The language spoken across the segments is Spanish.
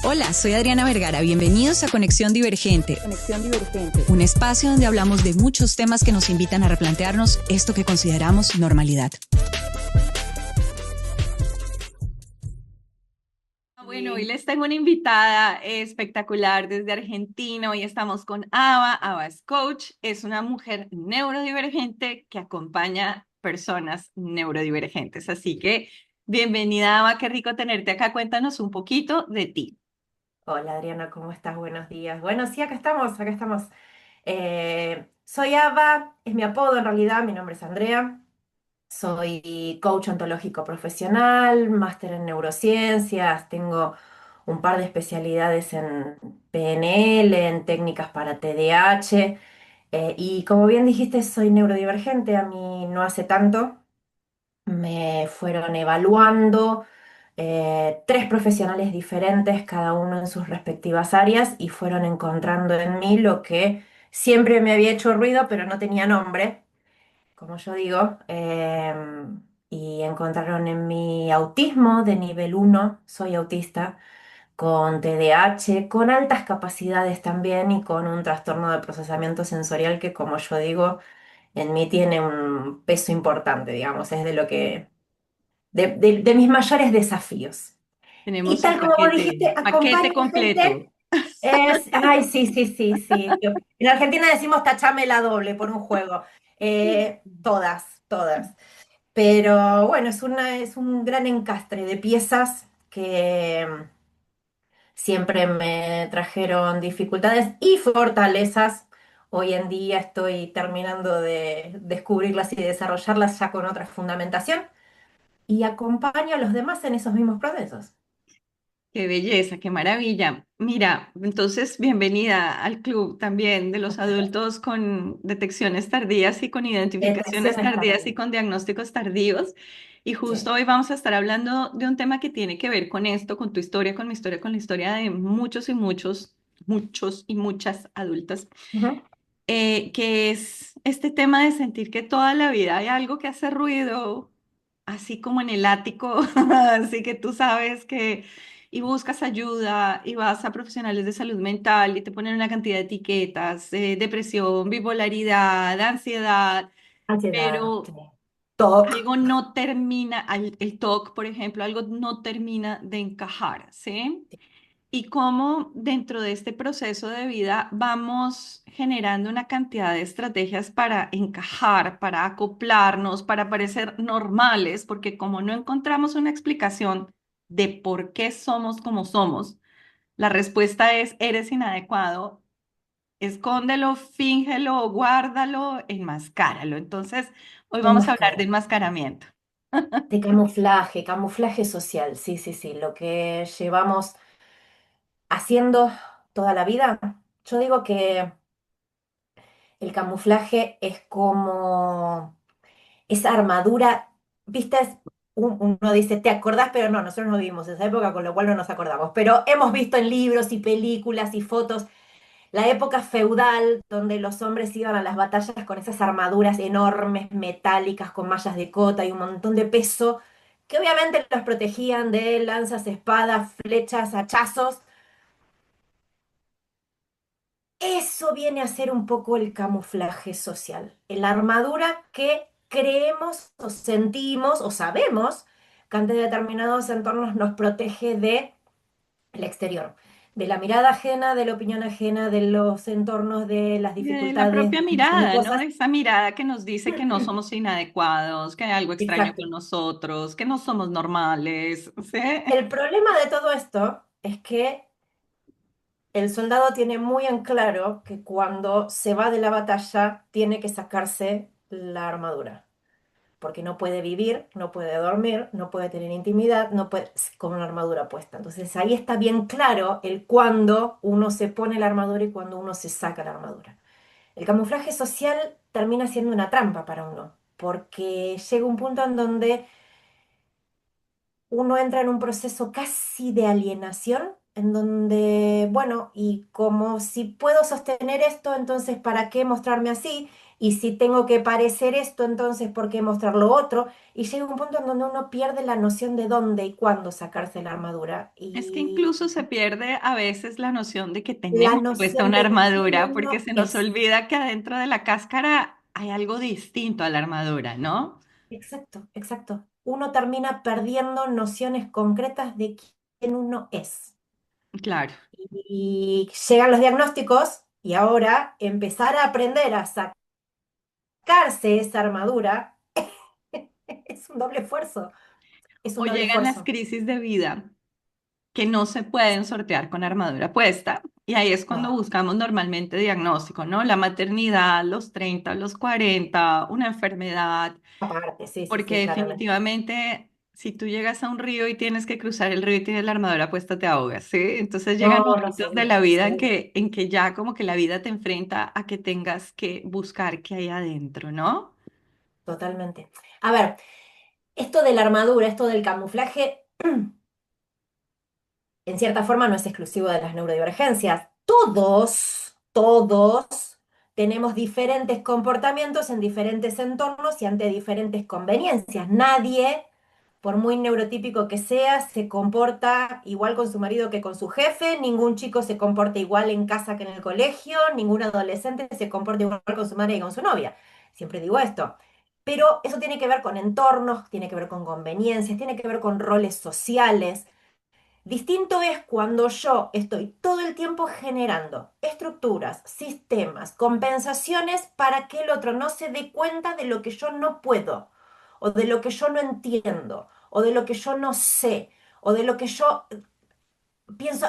Hola, soy Adriana Vergara. Bienvenidos a Conexión Divergente. Un espacio donde hablamos de muchos temas que nos invitan a replantearnos esto que consideramos normalidad. Bueno, hoy les tengo una invitada espectacular desde Argentina. Hoy estamos con Ava. Ava es coach, es una mujer neurodivergente que acompaña personas neurodivergentes. Así que bienvenida, Ava, qué rico tenerte acá. Cuéntanos un poquito de ti. Hola Adriana, ¿cómo estás? Buenos días. Bueno, sí, acá estamos, acá estamos. Soy Ava, es mi apodo en realidad, mi nombre es Andrea. Soy coach ontológico profesional, máster en neurociencias, tengo un par de especialidades en PNL, en técnicas para TDAH. Y como bien dijiste, soy neurodivergente. A mí no hace tanto me fueron evaluando tres profesionales diferentes, cada uno en sus respectivas áreas, y fueron encontrando en mí lo que siempre me había hecho ruido, pero no tenía nombre, como yo digo, y encontraron en mi autismo de nivel uno. Soy autista, con TDAH, con altas capacidades también y con un trastorno de procesamiento sensorial que, como yo digo, en mí tiene un peso importante, digamos, es de lo que de mis mayores desafíos. Y Tenemos el tal como vos dijiste, paquete acompaño completo. gente. Ay, sí, sí, sí, sí. En Argentina decimos tachame la doble por un juego. Todas, todas. Pero bueno, es un gran encastre de piezas que siempre me trajeron dificultades y fortalezas. Hoy en día estoy terminando de descubrirlas y desarrollarlas ya con otra fundamentación y acompaño a los demás en esos mismos procesos. Qué belleza, qué maravilla. Mira, entonces bienvenida al club también de los adultos con detecciones tardías y con identificaciones Detecciones tardías y tardías. con diagnósticos tardíos. Y Sí. justo hoy vamos a estar hablando de un tema que tiene que ver con esto, con tu historia, con mi historia, con la historia de muchos y muchos, muchos y muchas adultas, Ujú. que es este tema de sentir que toda la vida hay algo que hace ruido, así como en el ático, así que tú sabes que, y buscas ayuda y vas a profesionales de salud mental y te ponen una cantidad de etiquetas, depresión, bipolaridad, ansiedad, Ansiedad, sí. pero TOC. algo no termina, el TOC, por ejemplo, algo no termina de encajar, ¿sí? Y cómo dentro de este proceso de vida vamos generando una cantidad de estrategias para encajar, para acoplarnos, para parecer normales, porque como no encontramos una explicación de por qué somos como somos, la respuesta es, eres inadecuado, escóndelo, fíngelo, guárdalo, enmascáralo. Entonces, hoy vamos a hablar de Enmascarar. enmascaramiento. De camuflaje, camuflaje social. Sí, sí, sí. Lo que llevamos haciendo toda la vida. Yo digo que el camuflaje es como esa armadura, ¿viste? Uno dice, ¿te acordás? Pero no, nosotros no vivimos esa época, con lo cual no nos acordamos. Pero hemos visto en libros y películas y fotos la época feudal, donde los hombres iban a las batallas con esas armaduras enormes, metálicas, con mallas de cota y un montón de peso, que obviamente los protegían de lanzas, espadas, flechas, hachazos. Eso viene a ser un poco el camuflaje social, la armadura que creemos o sentimos o sabemos que ante determinados entornos nos protege de el exterior, de la mirada ajena, de la opinión ajena, de los entornos, de las De la dificultades, de propia un montón de mirada, ¿no? cosas. Esa mirada que nos dice que no somos inadecuados, que hay algo extraño Exacto. con nosotros, que no somos normales, ¿sí? El problema de todo esto es que el soldado tiene muy en claro que cuando se va de la batalla tiene que sacarse la armadura, porque no puede vivir, no puede dormir, no puede tener intimidad, no puede con una armadura puesta. Entonces ahí está bien claro el cuándo uno se pone la armadura y cuándo uno se saca la armadura. El camuflaje social termina siendo una trampa para uno, porque llega un punto en donde uno entra en un proceso casi de alienación, en donde, bueno, y como si puedo sostener esto, entonces, ¿para qué mostrarme así? Y si tengo que parecer esto, entonces, ¿por qué mostrar lo otro? Y llega un punto en donde uno pierde la noción de dónde y cuándo sacarse la armadura. Es que Y incluso se pierde a veces la noción de que la tenemos puesta noción una de quién armadura, porque uno se nos es. olvida que adentro de la cáscara hay algo distinto a la armadura, ¿no? Exacto, exacto. Uno termina perdiendo nociones concretas de quién uno es. Claro. Y llegan los diagnósticos y ahora empezar a aprender a sacarse esa armadura es un doble esfuerzo, es O un doble llegan las esfuerzo. crisis de vida que no se pueden sortear con armadura puesta. Y ahí es cuando No, buscamos normalmente diagnóstico, ¿no? La maternidad, los 30, los 40, una enfermedad, aparte, sí, sí, porque sí, claramente. definitivamente si tú llegas a un río y tienes que cruzar el río y tienes la armadura puesta, te ahogas, ¿sí? Entonces llegan No, no, momentos de seguro, la vida seguro. en que ya como que la vida te enfrenta a que tengas que buscar qué hay adentro, ¿no? Totalmente. A ver, esto de la armadura, esto del camuflaje, en cierta forma no es exclusivo de las neurodivergencias. Todos tenemos diferentes comportamientos en diferentes entornos y ante diferentes conveniencias. Nadie, por muy neurotípico que sea, se comporta igual con su marido que con su jefe, ningún chico se comporta igual en casa que en el colegio, ningún adolescente se comporta igual con su madre y con su novia. Siempre digo esto. Pero eso tiene que ver con entornos, tiene que ver con conveniencias, tiene que ver con roles sociales. Distinto es cuando yo estoy todo el tiempo generando estructuras, sistemas, compensaciones para que el otro no se dé cuenta de lo que yo no puedo, o de lo que yo no entiendo, o de lo que yo no sé, o de lo que yo pienso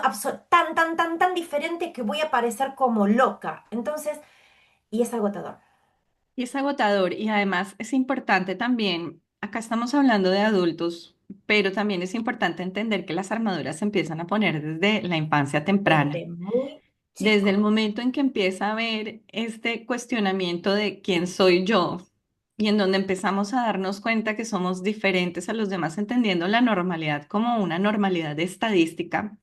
tan diferente que voy a parecer como loca. Entonces, y es agotador. Y es agotador y además es importante también, acá estamos hablando de adultos, pero también es importante entender que las armaduras se empiezan a poner desde la infancia temprana. Desde muy Desde el chico. momento en que empieza a haber este cuestionamiento de quién soy yo y en donde empezamos a darnos cuenta que somos diferentes a los demás, entendiendo la normalidad como una normalidad estadística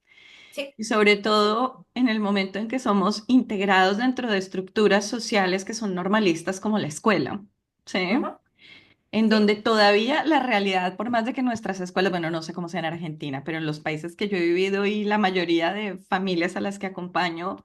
Sí, y sobre así todo mismo. en el momento en que somos integrados dentro de estructuras sociales que son normalistas como la escuela, ¿sí? Ujú, En sí, donde todavía la realidad, por más de que nuestras escuelas, bueno, no sé cómo sea en Argentina, pero en los países que yo he vivido y la mayoría de familias a las que acompaño,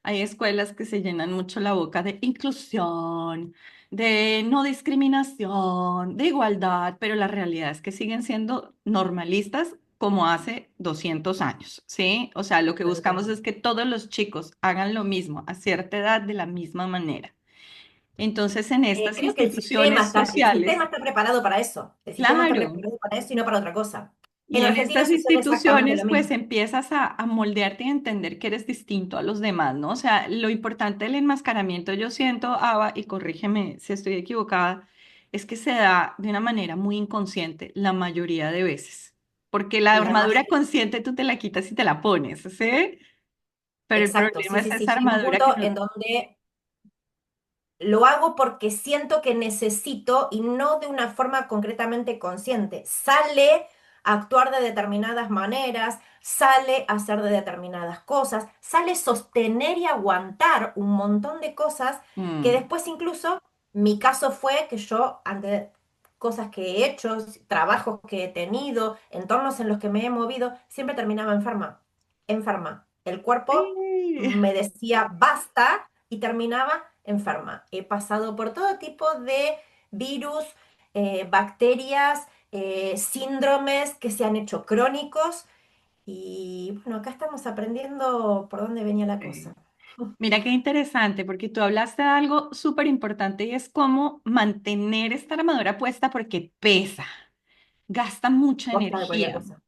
hay escuelas que se llenan mucho la boca de inclusión, de no discriminación, de igualdad, pero la realidad es que siguen siendo normalistas como hace 200 años, ¿sí? O sea, lo que tal buscamos cual. es que todos los chicos hagan lo mismo a cierta edad de la misma manera. Entonces, en estas Creo que instituciones el sistema sociales, está preparado para eso. El sistema está claro, preparado para eso y no para otra cosa. y En en Argentina estas sucede exactamente instituciones, lo pues mismo. empiezas a moldearte y a entender que eres distinto a los demás, ¿no? O sea, lo importante del enmascaramiento, yo siento, Ava, y corrígeme si estoy equivocada, es que se da de una manera muy inconsciente la mayoría de veces. Porque la La armadura mayoría. consciente tú te la quitas y te la pones, ¿sí? Pero el Exacto, problema sí, es sí, sí. esa Llega un armadura que punto no... en donde lo hago porque siento que necesito y no de una forma concretamente consciente. Sale a actuar de determinadas maneras, sale a hacer de determinadas cosas, sale sostener y aguantar un montón de cosas que Mm, después incluso mi caso fue que yo ante cosas que he hecho, trabajos que he tenido, entornos en los que me he movido, siempre terminaba enferma, enferma. El cuerpo sí. me decía basta y terminaba enferma. He pasado por todo tipo de virus, bacterias, síndromes que se han hecho crónicos y bueno, acá estamos aprendiendo por dónde venía la cosa. Sí. Mira qué interesante, porque tú hablaste de algo súper importante y es cómo mantener esta armadura puesta porque pesa, gasta mucha Basta de cualquier energía. cosa.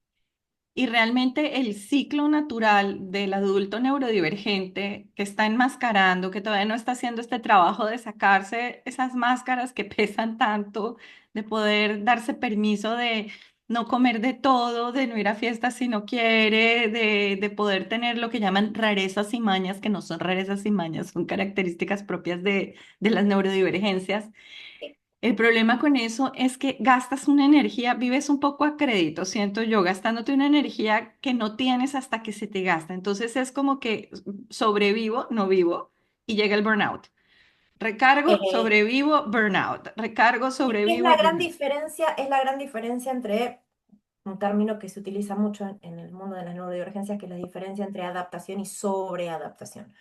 Y realmente el ciclo natural del adulto neurodivergente que está enmascarando, que todavía no está haciendo este trabajo de sacarse esas máscaras que pesan tanto, de poder darse permiso de no comer de todo, de no ir a fiestas si no quiere, de poder tener lo que llaman rarezas y mañas, que no son rarezas y mañas, son características propias de las neurodivergencias. El problema con eso es que gastas una energía, vives un poco a crédito, siento yo, gastándote una energía que no tienes hasta que se te gasta. Entonces es como que sobrevivo, no vivo, y llega el burnout. Recargo, Eh, sobrevivo, burnout. Recargo, es sobrevivo, la gran burnout. diferencia, es la gran diferencia entre un término que se utiliza mucho en el mundo de las neurodivergencias, que es la diferencia entre adaptación y sobreadaptación.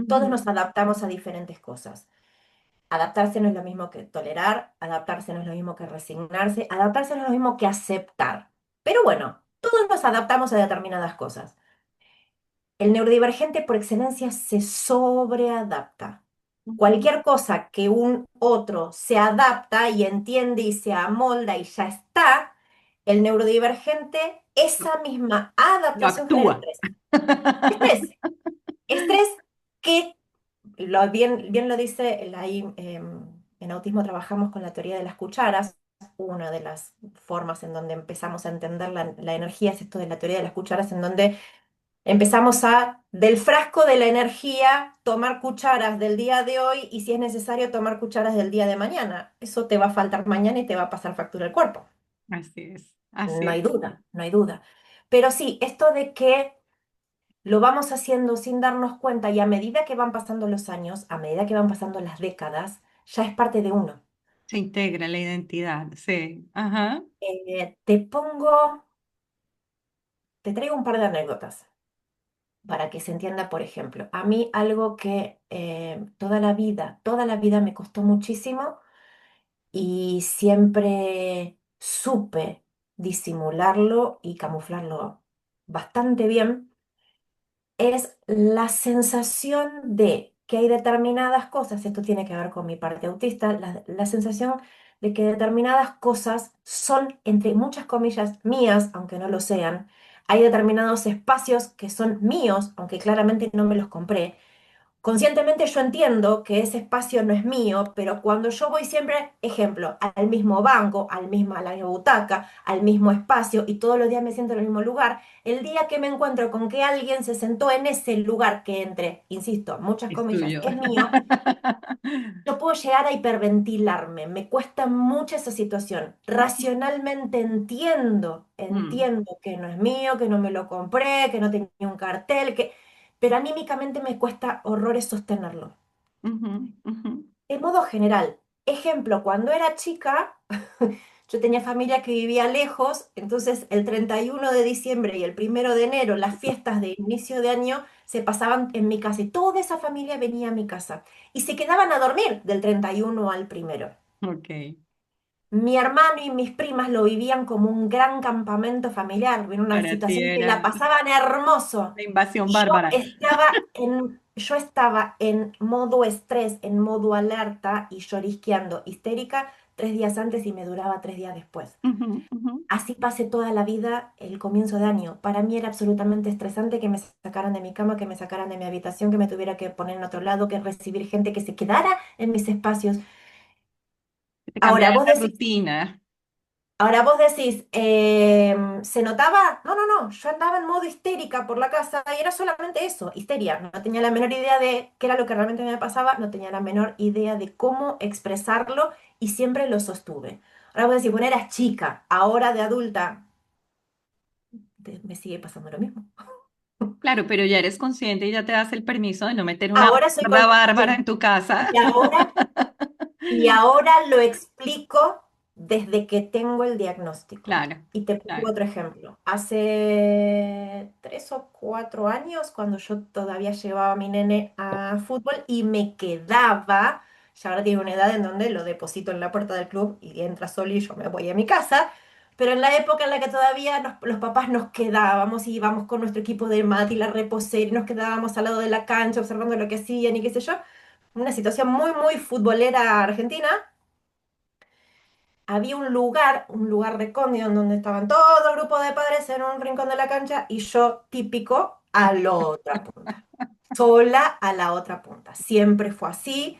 Todos Ujú, nos adaptamos a diferentes cosas. Adaptarse no es lo mismo que tolerar, adaptarse no es lo mismo que resignarse, adaptarse no es lo mismo que aceptar. Pero bueno, todos nos adaptamos a determinadas cosas. El neurodivergente por excelencia se sobreadapta. ujú. Cualquier cosa que un otro se adapta y entiende y se amolda y ya está, el neurodivergente, Lo, esa misma lo adaptación genera actúa. estrés. Estrés, estrés que bien lo dice, ahí en autismo trabajamos con la teoría de las cucharas. Una de las formas en donde empezamos a entender la energía es esto de la teoría de las cucharas, en donde empezamos a, del frasco de la energía, tomar cucharas del día de hoy y si es necesario tomar cucharas del día de mañana. Eso te va a faltar mañana y te va a pasar factura el cuerpo. Así es, así No hay es. duda, no hay duda. Pero sí, esto de que lo vamos haciendo sin darnos cuenta y a medida que van pasando los años, a medida que van pasando las décadas, ya es parte de uno. Se integra la identidad, sí. Ajá. Te traigo un par de anécdotas para que se entienda, por ejemplo. A mí algo que toda la vida me costó muchísimo y siempre supe disimularlo y camuflarlo bastante bien, es la sensación de que hay determinadas cosas, esto tiene que ver con mi parte autista, la sensación de que determinadas cosas son, entre muchas comillas, mías, aunque no lo sean. Hay determinados espacios que son míos, aunque claramente no me los compré. Conscientemente yo entiendo que ese espacio no es mío, pero cuando yo voy siempre, ejemplo, al mismo banco, a la misma butaca, al mismo espacio y todos los días me siento en el mismo lugar, el día que me encuentro con que alguien se sentó en ese lugar que entre, insisto, muchas Es comillas, tuyo. es mío, yo puedo llegar a hiperventilarme, me cuesta mucho esa situación. Racionalmente Mm, entiendo que no es mío, que no me lo compré, que no tenía un cartel, pero anímicamente me cuesta horrores sostenerlo. ujú, ujú. De modo general, ejemplo, cuando era chica, yo tenía familia que vivía lejos, entonces el 31 de diciembre y el 1 de enero, las fiestas de inicio de año se pasaban en mi casa y toda esa familia venía a mi casa y se quedaban a dormir del 31 al primero. Ok. Mi hermano y mis primas lo vivían como un gran campamento familiar, en una Para ti situación que la era pasaban hermoso. la invasión Yo bárbara. yo estaba en modo estrés, en modo alerta y llorisqueando histérica 3 días antes y me duraba 3 días después. Ujú, ujú. Así pasé toda la vida el comienzo de año. Para mí era absolutamente estresante que me sacaran de mi cama, que me sacaran de mi habitación, que me tuviera que poner en otro lado, que recibir gente que se quedara en mis espacios. Te Ahora cambiaron vos la decís, rutina. Ahora vos decís, ¿se notaba? No, no, no, yo andaba en modo histérica por la casa y era solamente eso, histeria. No tenía la menor idea de qué era lo que realmente me pasaba, no tenía la menor idea de cómo expresarlo y siempre lo sostuve. Ahora vos decís, bueno, eras chica, ahora de adulta, me sigue pasando lo mismo. Claro, pero ya eres consciente y ya te das el permiso de no meter una Ahora soy barda bárbara consciente en tu casa. y ahora lo explico desde que tengo el diagnóstico. Claro, Y te pongo claro. otro ejemplo. Hace 3 o 4 años, cuando yo todavía llevaba a mi nene a fútbol y me quedaba, ya ahora tiene una edad en donde lo deposito en la puerta del club y entra solo y yo me voy a mi casa. Pero en la época en la que todavía los papás nos quedábamos y íbamos con nuestro equipo de mate y la reposera y nos quedábamos al lado de la cancha observando lo que hacían y qué sé yo, una situación muy, muy futbolera argentina, había un lugar recóndito en donde estaban todo el grupo de padres en un rincón de la cancha y yo típico a la otra punta, sola a la otra punta. Siempre fue así.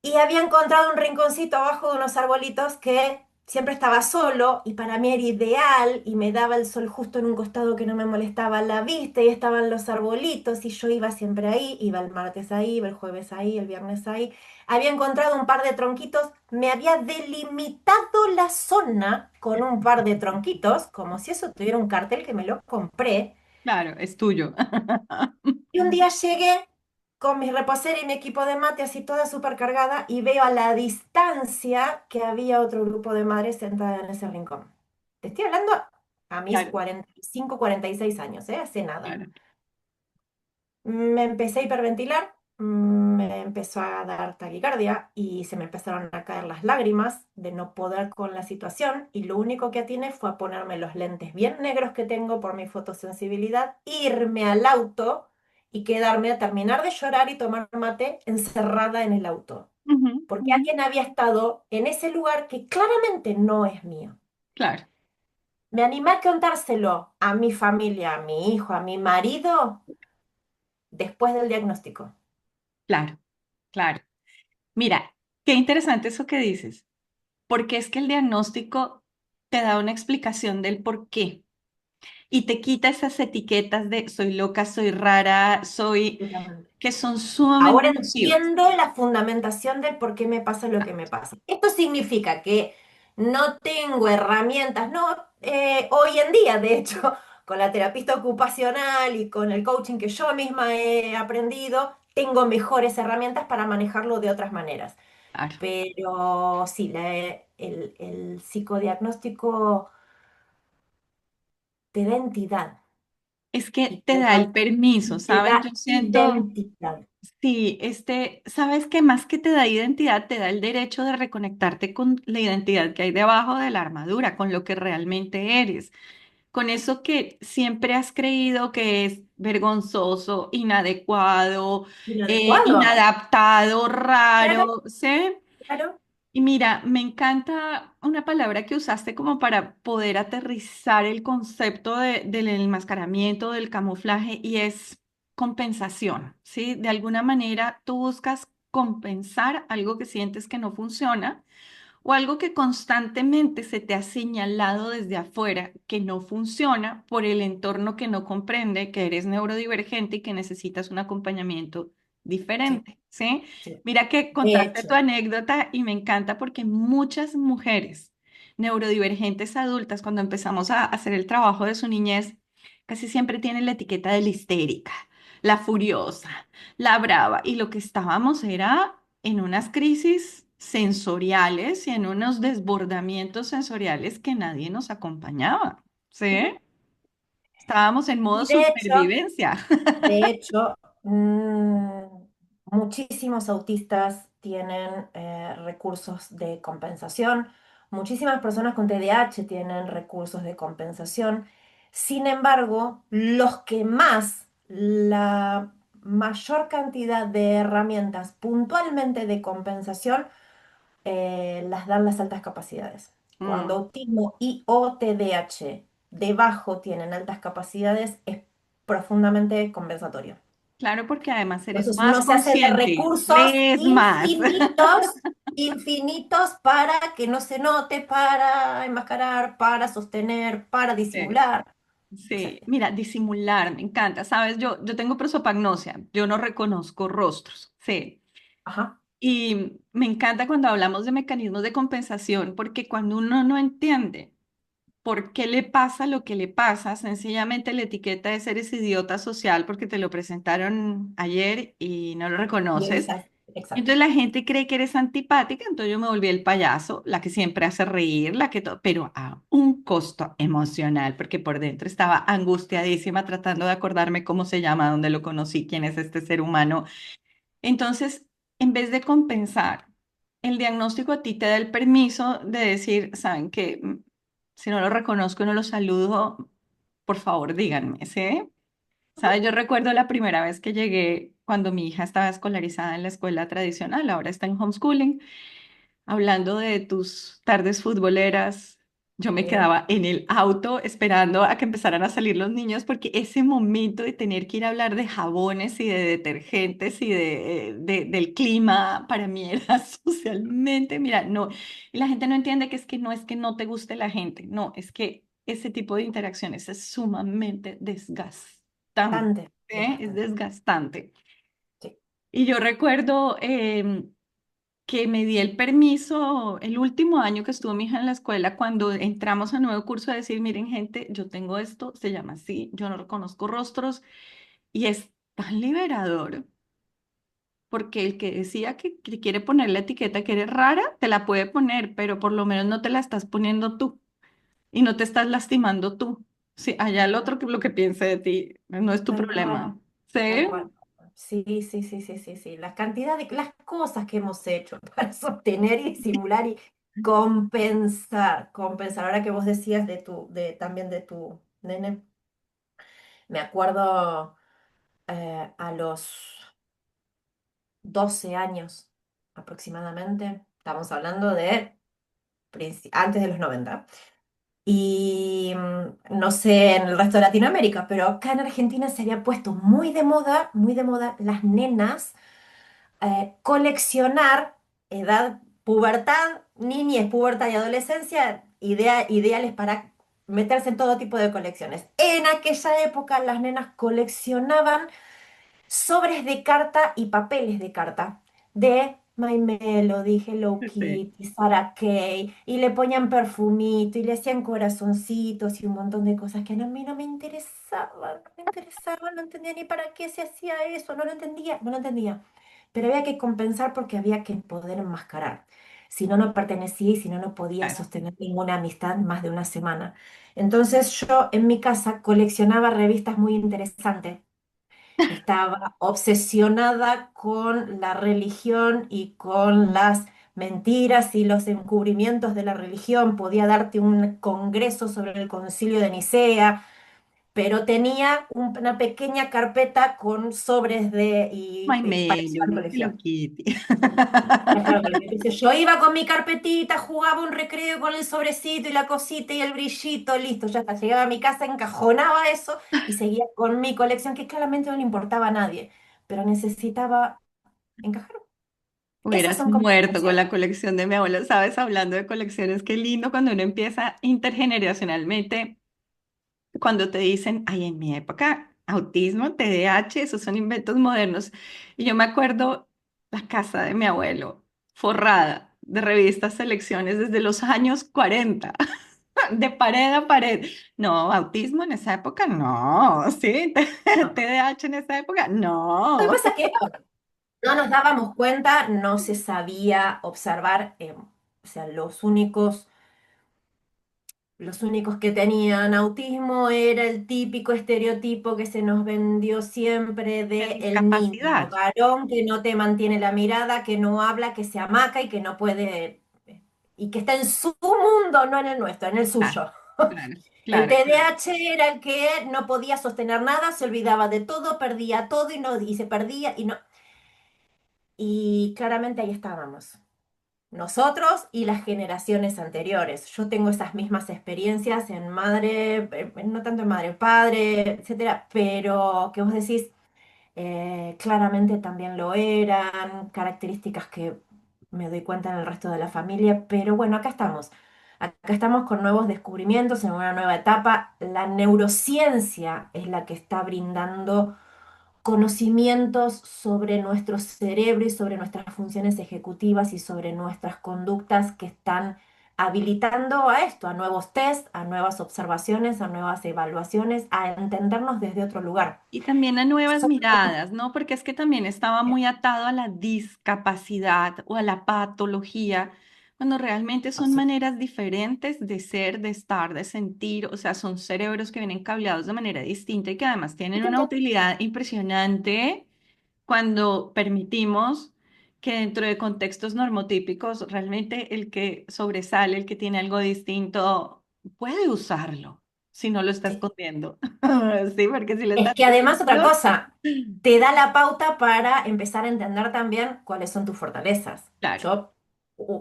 Y había encontrado un rinconcito abajo de unos arbolitos que siempre estaba solo y para mí era ideal y me daba el sol justo en un costado que no me molestaba la vista y estaban los arbolitos y yo iba siempre ahí, iba el martes ahí, iba el jueves ahí, el viernes ahí. Había encontrado un par de tronquitos, me había delimitado la zona con un par de tronquitos, como si eso tuviera un cartel que me lo compré. Claro, es tuyo. Y un día llegué. con mi reposera y mi equipo de mate así toda súper cargada y veo a la distancia que había otro grupo de madres sentadas en ese rincón. Te estoy hablando a mis Claro, 45, 46 años, ¿eh? Hace nada. claro. Me empecé a hiperventilar, me empezó a dar taquicardia y se me empezaron a caer las lágrimas de no poder con la situación y lo único que atiné fue a ponerme los lentes bien negros que tengo por mi fotosensibilidad, irme al auto y quedarme a terminar de llorar y tomar mate encerrada en el auto, Ujú, porque ujú. alguien había estado en ese lugar que claramente no es mío. Claro, Me animé a contárselo a mi familia, a mi hijo, a mi marido después del diagnóstico. claro, claro. Mira, qué interesante eso que dices, porque es que el diagnóstico te da una explicación del por qué y te quita esas etiquetas de soy loca, soy rara, soy, que son sumamente Ahora nocivas. entiendo la fundamentación del por qué me pasa lo que me pasa. Esto significa que no tengo herramientas, no, hoy en día, de hecho, con la terapista ocupacional y con el coaching que yo misma he aprendido, tengo mejores herramientas para manejarlo de otras maneras. Claro. Pero sí, el psicodiagnóstico te da entidad Es que y te da el permiso, y te ¿sabes? Yo da siento, identidad. sí, ¿sabes qué? Más que te da identidad, te da el derecho de reconectarte con la identidad que hay debajo de la armadura, con lo que realmente eres, con eso que siempre has creído que es vergonzoso, inadecuado, Inadecuado. inadaptado, Claro, raro, ¿sí? claro. Y mira, me encanta una palabra que usaste como para poder aterrizar el concepto del enmascaramiento, del camuflaje, y es compensación, ¿sí? De alguna manera tú buscas compensar algo que sientes que no funciona o algo que constantemente se te ha señalado desde afuera que no funciona por el entorno que no comprende que eres neurodivergente y que necesitas un acompañamiento Sí, diferente, ¿sí? sí. Mira que De contaste tu hecho, anécdota y me encanta porque muchas mujeres neurodivergentes adultas, cuando empezamos a hacer el trabajo de su niñez, casi siempre tienen la etiqueta de la histérica, la furiosa, la brava, y lo que estábamos era en unas crisis sensoriales y en unos desbordamientos sensoriales que nadie nos acompañaba, ¿sí? ujú. Estábamos en modo Y de hecho, supervivencia. de hecho, muchísimos autistas tienen recursos de compensación, muchísimas personas con TDAH tienen recursos de compensación. Sin embargo, los que más, la mayor cantidad de herramientas puntualmente de compensación, las dan las altas capacidades. Cuando Mm, autismo y o TDAH debajo tienen altas capacidades, es profundamente compensatorio. claro, porque además eres Entonces más uno se hace de consciente, recursos lees más. infinitos, infinitos para que no se note, para enmascarar, para sostener, para Sí, disimular. sí. Exacto. Mira, disimular, me encanta. Sabes, yo tengo prosopagnosia, yo no reconozco rostros, sí. Ajá. Y me encanta cuando hablamos de mecanismos de compensación, porque cuando uno no entiende por qué le pasa lo que le pasa, sencillamente la etiqueta es eres idiota social porque te lo presentaron ayer y no lo Y reconoces. esa es, exacto. Entonces la gente cree que eres antipática, entonces yo me volví el payaso, la que siempre hace reír, la que todo, pero a un costo emocional, porque por dentro estaba angustiadísima tratando de acordarme cómo se llama, dónde lo conocí, quién es este ser humano. Entonces, en vez de compensar, el diagnóstico a ti te da el permiso de decir, ¿saben qué? Si no lo reconozco y no lo saludo, por favor díganme, ¿sí? ¿Sabes? Yo recuerdo la primera vez que llegué cuando mi hija estaba escolarizada en la escuela tradicional, ahora está en homeschooling. Hablando de tus tardes futboleras, yo me Sí. quedaba en el auto esperando a que empezaran a salir los niños porque ese momento de tener que ir a hablar de jabones y de detergentes y del clima para mí era socialmente, mira, no, y la gente no entiende que es que no te guste la gente, no, es que ese tipo de interacciones es sumamente desgastante, Bastante ¿eh? Es desgastante. desgastante. Sí. Y yo recuerdo que me di el permiso el último año que estuvo mi hija en la escuela, cuando entramos a nuevo curso, a decir, miren gente, yo tengo esto, se llama así, yo no reconozco rostros y es tan liberador, porque el que decía que quiere poner la etiqueta que eres rara, te la puede poner, pero por lo menos no te la estás poniendo tú y no te estás lastimando tú. Sí, allá el otro que lo que piense de ti no es tu Tal cual, problema. ¿Sí? tal cual. Sí, sí, sí, sí, sí, sí. La cantidad de las cosas que hemos hecho para sostener y disimular y compensar, compensar. Ahora que vos decías también de tu nene, me acuerdo a los 12 años aproximadamente, estamos hablando de antes de los 90. Y no sé en el resto de Latinoamérica, pero acá en Argentina se había puesto muy de moda las nenas coleccionar edad, pubertad, niñez, pubertad y adolescencia, ideales para meterse en todo tipo de colecciones. En aquella época las nenas coleccionaban sobres de carta y papeles de carta de My Melody, Hello Sí. Kitty, Sarah Kay, y le ponían perfumito y le hacían corazoncitos y un montón de cosas que a mí no me interesaban, no me interesaban, no entendía ni para qué se hacía eso, no lo entendía, no lo entendía. Pero había que compensar porque había que poder enmascarar. Si no, no pertenecía y si no, no podía Claro. sostener ninguna amistad más de una semana. Entonces yo en mi casa coleccionaba revistas muy interesantes. Estaba obsesionada con la religión y con las mentiras y los encubrimientos de la religión. Podía darte un congreso sobre el Concilio de Nicea, pero tenía una pequeña carpeta con sobres My y parecía una Melody, Hello colección. Kitty. Claro, entonces yo iba con mi carpetita, jugaba un recreo con el sobrecito y la cosita y el brillito, listo, ya está. Llegaba a mi casa, encajonaba eso y seguía con mi colección que claramente no le importaba a nadie, pero necesitaba encajar. Esas Hubieras son muerto con compensaciones. la colección de mi abuelo, ¿sabes? Hablando de colecciones, qué lindo cuando uno empieza intergeneracionalmente, cuando te dicen, ay, en mi época, autismo, TDAH, esos son inventos modernos. Y yo me acuerdo la casa de mi abuelo, forrada de revistas, selecciones desde los años 40, de pared a pared. No, autismo en esa época, no, sí, No. TDAH en esa época, Lo que no. pasa es que no nos dábamos cuenta, no se sabía observar, o sea, los únicos que tenían autismo era el típico estereotipo que se nos vendió siempre De de el niño discapacidad. varón que no te mantiene la mirada, que no habla, que se amaca y que no puede, y que está en su mundo, no en el nuestro, en el Claro, suyo. claro, El claro, claro. TDAH era el que no podía sostener nada, se olvidaba de todo, perdía todo y, no, y se perdía y no. Y claramente ahí estábamos nosotros y las generaciones anteriores. Yo tengo esas mismas experiencias en madre, no tanto en madre, padre, etcétera, pero que vos decís, claramente también lo eran, características que me doy cuenta en el resto de la familia, pero bueno, acá estamos. Acá estamos con nuevos descubrimientos en una nueva etapa. La neurociencia es la que está brindando conocimientos sobre nuestro cerebro y sobre nuestras funciones ejecutivas y sobre nuestras conductas que están habilitando a esto, a nuevos test, a nuevas observaciones, a nuevas evaluaciones, a entendernos desde otro lugar. Y también a nuevas So- miradas, ¿no? Porque es que también estaba muy atado a la discapacidad o a la patología, cuando realmente son Absol- maneras diferentes de ser, de estar, de sentir, o sea, son cerebros que vienen cableados de manera distinta y que además tienen una utilidad impresionante cuando permitimos que dentro de contextos normotípicos realmente el que sobresale, el que tiene algo distinto, puede usarlo si no lo está Sí. escondiendo. Sí, porque si lo Es está que además otra escondiendo, cosa, te da la pauta para empezar a entender también cuáles son tus fortalezas. claro. Yo,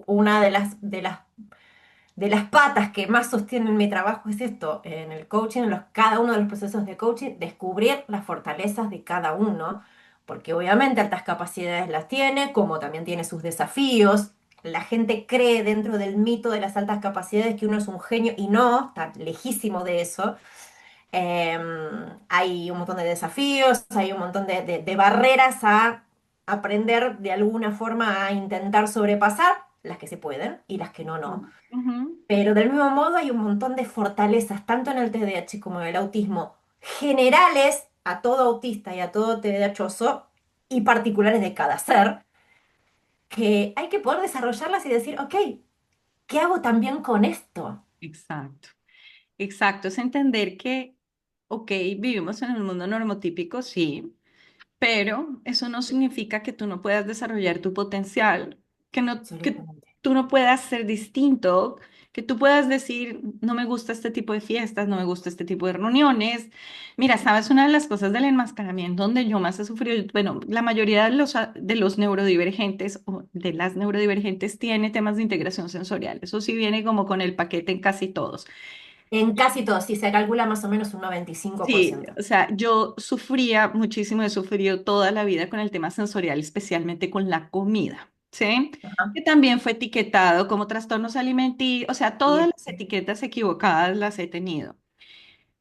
una de las patas que más sostienen mi trabajo es esto, en el coaching, cada uno de los procesos de coaching, descubrir las fortalezas de cada uno, porque obviamente altas capacidades las tiene, como también tiene sus desafíos. La gente cree dentro del mito de las altas capacidades que uno es un genio y no, está lejísimo de eso. Hay un montón de desafíos, hay un montón de barreras a aprender de alguna forma a intentar sobrepasar, las que se pueden y las que no, no. Ujú. Pero del mismo modo hay un montón de fortalezas, tanto en el TDAH como en el autismo, generales a todo autista y a todo TDAHoso, y particulares de cada ser, que hay que poder desarrollarlas y decir, ok, ¿qué hago también con esto? Exacto. Exacto, es entender que, ok, vivimos en un mundo normotípico, sí, pero eso no significa que tú no puedas desarrollar tu potencial, que Absolutamente. tú no puedas ser distinto, que tú puedas decir, no me gusta este tipo de fiestas, no me gusta este tipo de reuniones. Mira, sabes, una de las cosas del enmascaramiento donde yo más he sufrido, bueno, la mayoría de los neurodivergentes o de las neurodivergentes tiene temas de integración sensorial. Eso sí viene como con el paquete en casi todos. En casi todo, sí, se calcula más o menos un Sí, 95%. o sea, yo sufría muchísimo, he sufrido toda la vida con el tema sensorial, especialmente con la comida, ¿sí? Ajá. Que también fue etiquetado como trastornos alimenticios, o sea, todas Sí, las etiquetas equivocadas las he tenido,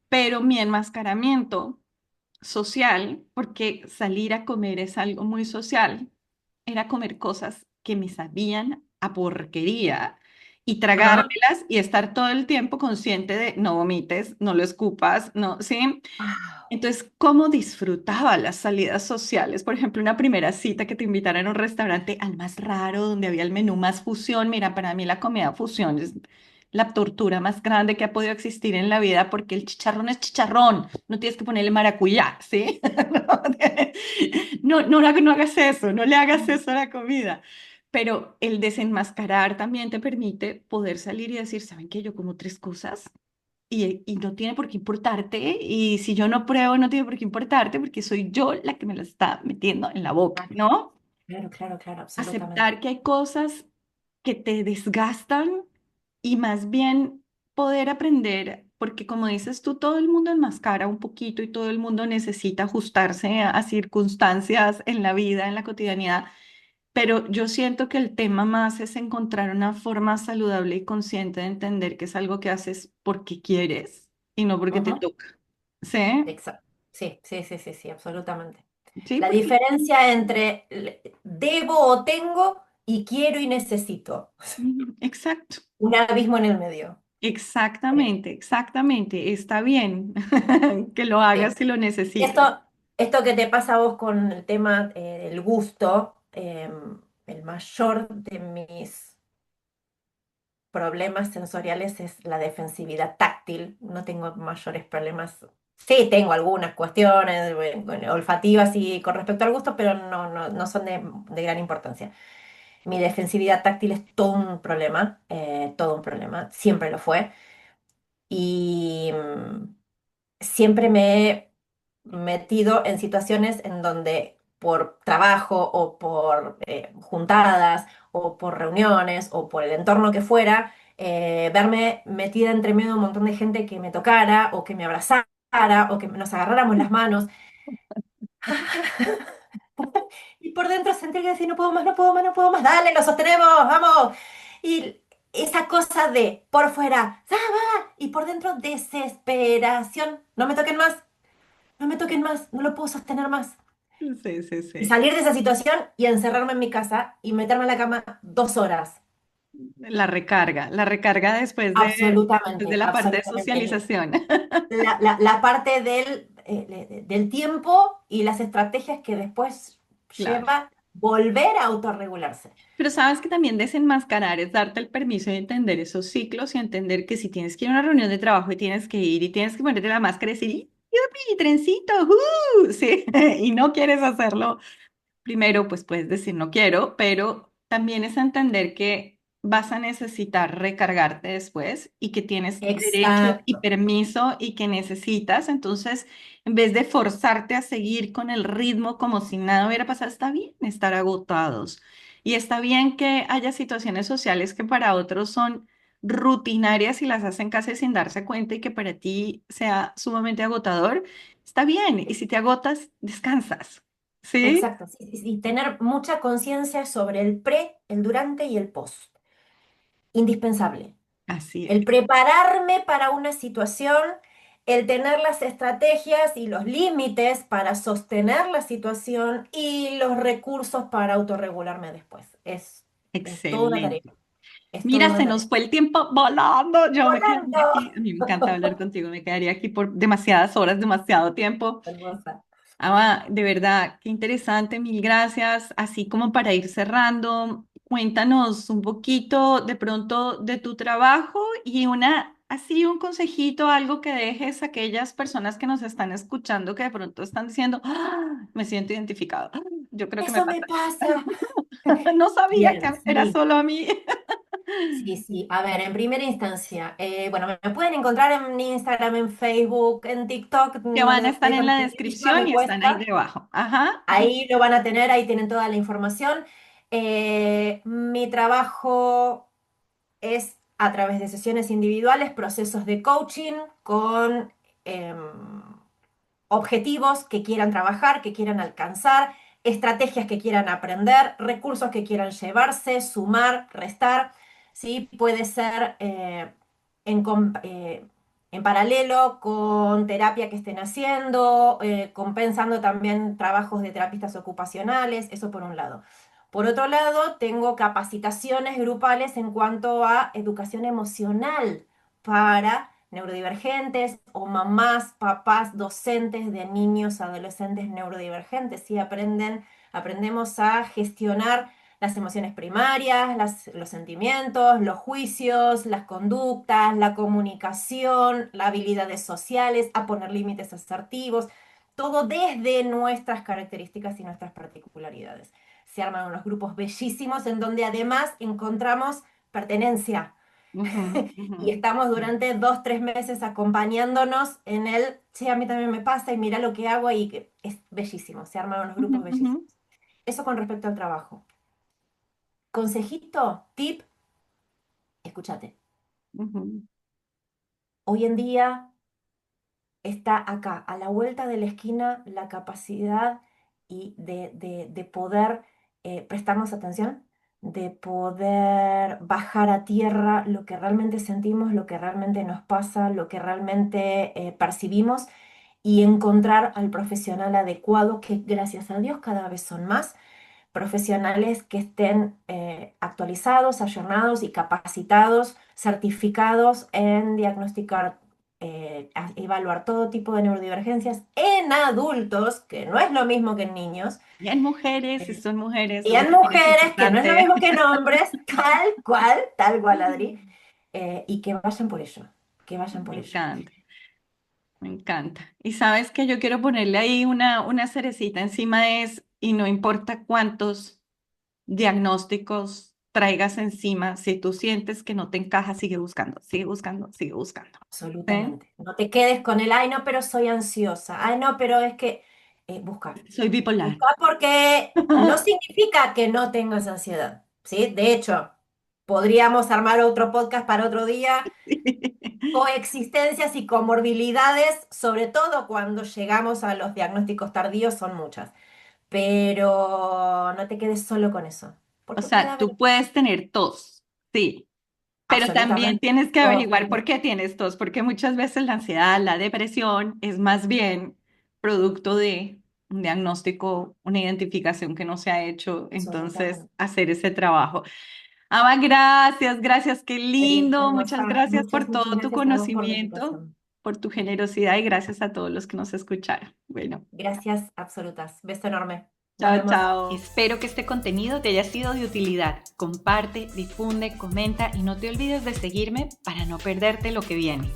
pero mi enmascaramiento social, porque salir a comer es algo muy social, era comer cosas que me sabían a porquería y ajá. tragármelas y estar todo el tiempo consciente de no vomites, no lo escupas, no, ¿sí? Wow. Entonces, ¿cómo disfrutaba las salidas sociales? Por ejemplo, una primera cita que te invitaran a un restaurante al más raro, donde había el menú más fusión. Mira, para mí la comida fusión es la tortura más grande que ha podido existir en la vida porque el chicharrón es chicharrón, no tienes que ponerle maracuyá, ¿sí? No hagas eso, no le hagas eso a la comida. Pero el desenmascarar también te permite poder salir y decir, ¿saben qué? Yo como tres cosas y no tiene por qué importarte. Y si yo no pruebo, no tiene por qué importarte porque soy yo la que me la está metiendo en la boca, ¿no? Claro, claro, claro, absolutamente. Aceptar que hay cosas que te desgastan y más bien poder aprender, porque como dices tú, todo el mundo enmascara un poquito y todo el mundo necesita ajustarse a circunstancias en la vida, en la cotidianidad. Pero yo siento que el tema más es encontrar una forma saludable y consciente de entender que es algo que haces porque quieres y no porque te Ujú. toca. ¿Sí? Exacto. Sí, sí, sí, sí, sí, absolutamente. Sí, La porque... diferencia entre debo o tengo y quiero y necesito. Exacto, Un abismo en el medio. Eh, exactamente, exactamente. Está bien que lo sí. hagas si lo Y necesitas. esto que te pasa a vos con el tema del gusto, el mayor de mis problemas sensoriales es la defensividad táctil. No tengo mayores problemas. Sí, tengo algunas cuestiones bueno, olfativas y con respecto al gusto, pero no son de gran importancia. Mi defensividad táctil es todo un problema, siempre lo fue. Y siempre me he metido en situaciones en donde por trabajo o por juntadas o por reuniones o por el entorno que fuera, verme metida entre medio de un montón de gente que me tocara o que me abrazara o que nos agarráramos las manos y por dentro sentir que decir no puedo más, no puedo más, no puedo más, dale, lo sostenemos, vamos. Y esa cosa de por fuera, "Ah, va", y por dentro desesperación, no me toquen más, no me toquen más, no lo puedo sostener más. Sí, sí, Y sí. salir de esa situación y encerrarme en mi casa y meterme en la cama 2 horas. La recarga después de Absolutamente, la parte de absolutamente. socialización. La parte del tiempo y las estrategias que después Claro. lleva volver a autorregularse. Pero sabes que también desenmascarar es darte el permiso de entender esos ciclos y entender que si tienes que ir a una reunión de trabajo y tienes que ir y tienes que ponerte la máscara y decir, ¡yupi, trencito! Sí, y no quieres hacerlo, primero, pues puedes decir no quiero, pero también es entender que vas a necesitar recargarte después y que tienes derecho y Exacto, permiso y que necesitas. Entonces, en vez de forzarte a seguir con el ritmo como si nada hubiera pasado, está bien estar agotados. Y está bien que haya situaciones sociales que para otros son rutinarias y las hacen casi sin darse cuenta y que para ti sea sumamente agotador. Está bien. Y si te agotas, descansas. ¿Sí? exacto. Sí, sí, sí. Y tener mucha conciencia sobre el pre, el durante y el post. Indispensable. Así El es. prepararme para una situación, el tener las estrategias y los límites para sostener la situación y los recursos para autorregularme después. Es toda una tarea. Excelente. Es toda Mira, una se tarea. nos fue el tiempo volando. Yo me quedaría ¡Volando! aquí. A mí me encanta hablar contigo. Me quedaría aquí por demasiadas horas, demasiado tiempo. Hermosa. Aba, de verdad, qué interesante, mil gracias. Así como para ir cerrando, cuéntanos un poquito de pronto de tu trabajo y así un consejito, algo que dejes a aquellas personas que nos están escuchando que de pronto están diciendo, "Ah, me siento identificado. Ah, yo creo que me Eso me pasa. pasa. No sabía Bien, que era sí. solo a mí." Sí, sí. A ver, en primera instancia, bueno, me pueden encontrar en Instagram, en Facebook, en TikTok, Que van a estar de en la contenido descripción me y están ahí cuesta. debajo. Ajá. Ahí lo van a tener, ahí tienen toda la información. Mi trabajo es a través de sesiones individuales, procesos de coaching con em, objetivos que quieran trabajar, que quieran alcanzar, estrategias que quieran aprender, recursos que quieran llevarse, sumar, restar, ¿sí? Puede ser en paralelo con terapia que estén haciendo, compensando también trabajos de terapistas ocupacionales, eso por un lado. Por otro lado, tengo capacitaciones grupales en cuanto a educación emocional para neurodivergentes o mamás, papás, docentes de niños, adolescentes neurodivergentes, ¿sí? Aprendemos a gestionar las emociones primarias, los sentimientos, los juicios, las conductas, la comunicación, las habilidades sociales, a poner límites asertivos, todo desde nuestras características y nuestras particularidades. Se arman unos grupos bellísimos en donde además encontramos pertenencia Ujú, y ujú, estamos durante 2, 3 meses acompañándonos en el, sí, a mí también me pasa y mira lo que hago y que es bellísimo, se arman unos ujú, grupos ujú, bellísimos. Eso con respecto al trabajo. Consejito, tip, escúchate. ujú. Hoy en día está acá, a la vuelta de la esquina, la capacidad y de poder prestarnos atención, de poder bajar a tierra lo que realmente sentimos, lo que realmente nos pasa, lo que realmente percibimos y encontrar al profesional adecuado, que gracias a Dios cada vez son más profesionales que estén actualizados, ayornados y capacitados, certificados en diagnosticar, evaluar todo tipo de neurodivergencias en adultos, que no es lo mismo que en niños, Y en mujeres, si eh, son mujeres, y eso en también es mujeres, que no es lo importante. mismo que en hombres, tal cual, Adri, y que vayan por ello, que vayan Me por ello. encanta, me encanta. Y sabes que yo quiero ponerle ahí una cerecita encima y no importa cuántos diagnósticos traigas encima, si tú sientes que no te encaja, sigue buscando, sigue buscando, sigue buscando. ¿Sí? Absolutamente. No te quedes con el, ay, no, pero soy ansiosa, ay, no, pero es que busca. Soy bipolar. Busca porque no significa que no tengas ansiedad, ¿sí? De hecho, podríamos armar otro podcast para otro día. Coexistencias y comorbilidades, sobre todo cuando llegamos a los diagnósticos tardíos, son muchas. Pero no te quedes solo con eso, O porque puede sea, haber tú puedes tener tos, sí, pero también absolutamente tienes que todo. averiguar por qué tienes tos, porque muchas veces la ansiedad, la depresión es más bien producto de un diagnóstico, una identificación que no se ha hecho, entonces Absolutamente. hacer ese trabajo. Ava, gracias, gracias, qué lindo, muchas Hermosa, gracias muchas, por muchas todo tu gracias a vos por la conocimiento, invitación. por tu generosidad y gracias a todos los que nos escucharon. Bueno. Gracias absolutas. Beso enorme. Nos Chao, vemos. chao. Espero que este contenido te haya sido de utilidad. Comparte, difunde, comenta y no te olvides de seguirme para no perderte lo que viene.